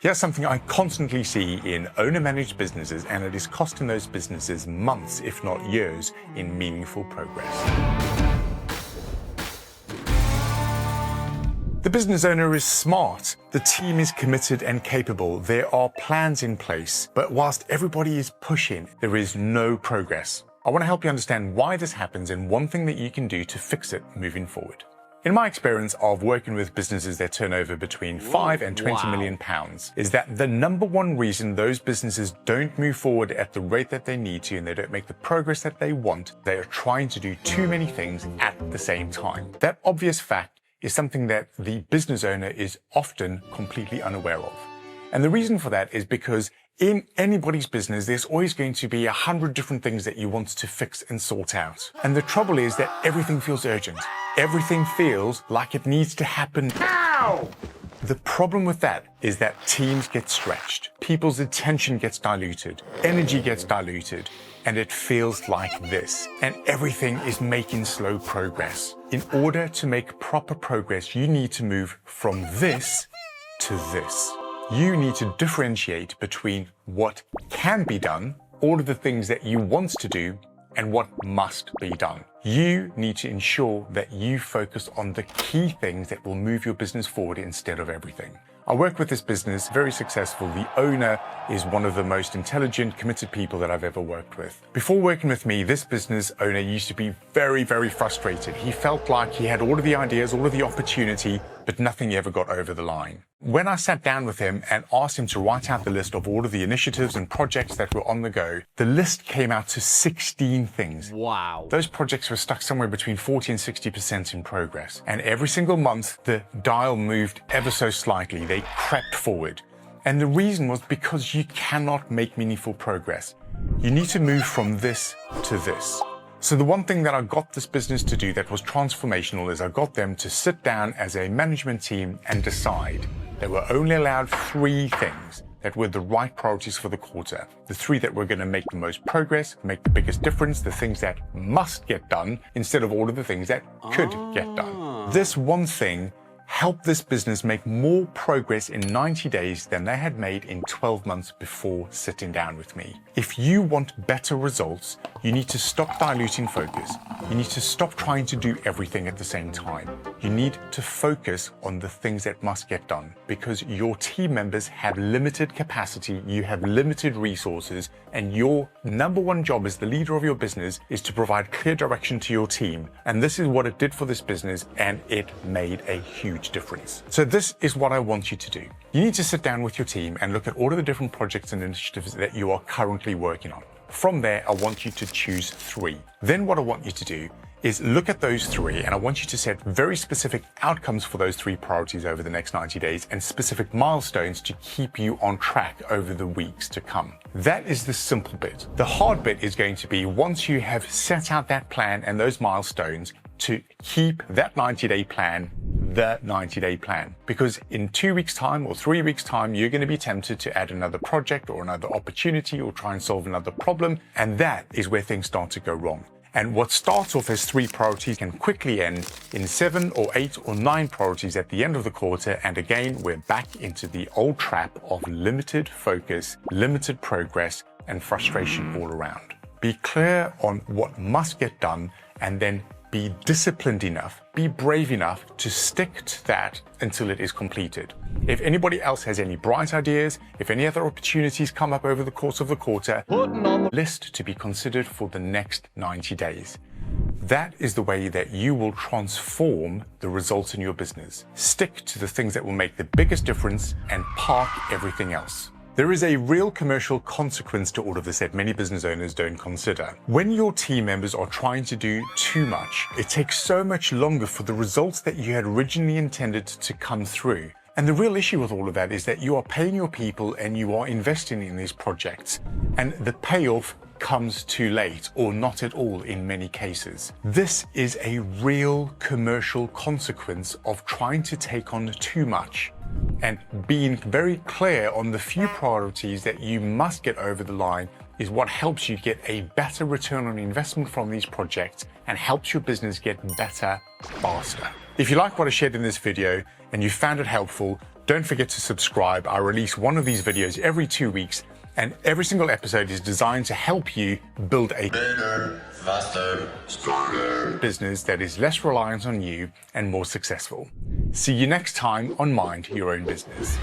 Here's something I constantly see in owner-managed businesses, and it is costing those businesses months, if not years, in meaningful progress. The business owner is smart, the team is committed and capable, there are plans in place, but whilst everybody is pushing, there is no progress. I want to help you understand why this happens and one thing that you can do to fix it moving forward. In my experience of working with businesses that turn over between 5 and 20 million pounds, is that the number one reason those businesses don't move forward at the rate that they need to and they don't make the progress that they want, they are trying to do too many things at the same time. That obvious fact is something that the business owner is often completely unaware of. And the reason for that is because in anybody's business, there's always going to be 100 different things that you want to fix and sort out. And the trouble is that everything feels urgent. Everything feels like it needs to happen now. The problem with that is that teams get stretched, people's attention gets diluted, energy gets diluted, and it feels like this. And everything is making slow progress. In order to make proper progress, you need to move from this to this. You need to differentiate between what can be done, all of the things that you want to do, and what must be done. You need to ensure that you focus on the key things that will move your business forward instead of everything. I work with this business, very successful. The owner is one of the most intelligent, committed people that I've ever worked with. Before working with me, this business owner used to be very, very frustrated. He felt like he had all of the ideas, all of the opportunity, but nothing ever got over the line. When I sat down with him and asked him to write out the list of all of the initiatives and projects that were on the go, the list came out to 16 things. Wow. Those projects were stuck somewhere between 40 and 60% in progress. And every single month, the dial moved ever so slightly. They crept forward. And the reason was because you cannot make meaningful progress. You need to move from this to this. So the one thing that I got this business to do that was transformational is I got them to sit down as a management team and decide. They were only allowed 3 things that were the right priorities for the quarter. The 3 that were going to make the most progress, make the biggest difference, the things that must get done instead of all of the things that could get done. This one thing helped this business make more progress in 90 days than they had made in 12 months before sitting down with me. If you want better results, you need to stop diluting focus. You need to stop trying to do everything at the same time. You need to focus on the things that must get done because your team members have limited capacity, you have limited resources, and your number one job as the leader of your business is to provide clear direction to your team. And this is what it did for this business, and it made a huge difference. So this is what I want you to do. You need to sit down with your team and look at all of the different projects and initiatives that you are currently working on. From there, I want you to choose 3. Then what I want you to do is look at those 3, and I want you to set very specific outcomes for those 3 priorities over the next 90 days and specific milestones to keep you on track over the weeks to come. That is the simple bit. The hard bit is going to be once you have set out that plan and those milestones to keep that 90-day plan the 90-day plan. Because in 2 weeks' time or 3 weeks' time, you're going to be tempted to add another project or another opportunity or try and solve another problem. And that is where things start to go wrong. And what starts off as 3 priorities can quickly end in 7 or 8 or 9 priorities at the end of the quarter. And again, we're back into the old trap of limited focus, limited progress, and frustration all around. Be clear on what must get done and then be disciplined enough, be brave enough to stick to that until it is completed. If anybody else has any bright ideas, if any other opportunities come up over the course of the quarter, put them on the list to be considered for the next 90 days. That is the way that you will transform the results in your business. Stick to the things that will make the biggest difference and park everything else. There is a real commercial consequence to all of this that many business owners don't consider. When your team members are trying to do too much, it takes so much longer for the results that you had originally intended to come through. And the real issue with all of that is that you are paying your people and you are investing in these projects, and the payoff comes too late or not at all in many cases. This is a real commercial consequence of trying to take on too much. And being very clear on the few priorities that you must get over the line is what helps you get a better return on investment from these projects and helps your business get better faster. If you like what I shared in this video and you found it helpful, Don't forget to subscribe. I release one of these videos every 2 weeks, and every single episode is designed to help you build a better, faster, stronger business that is less reliant on you and more successful. See you next time on Mind Your Own Business.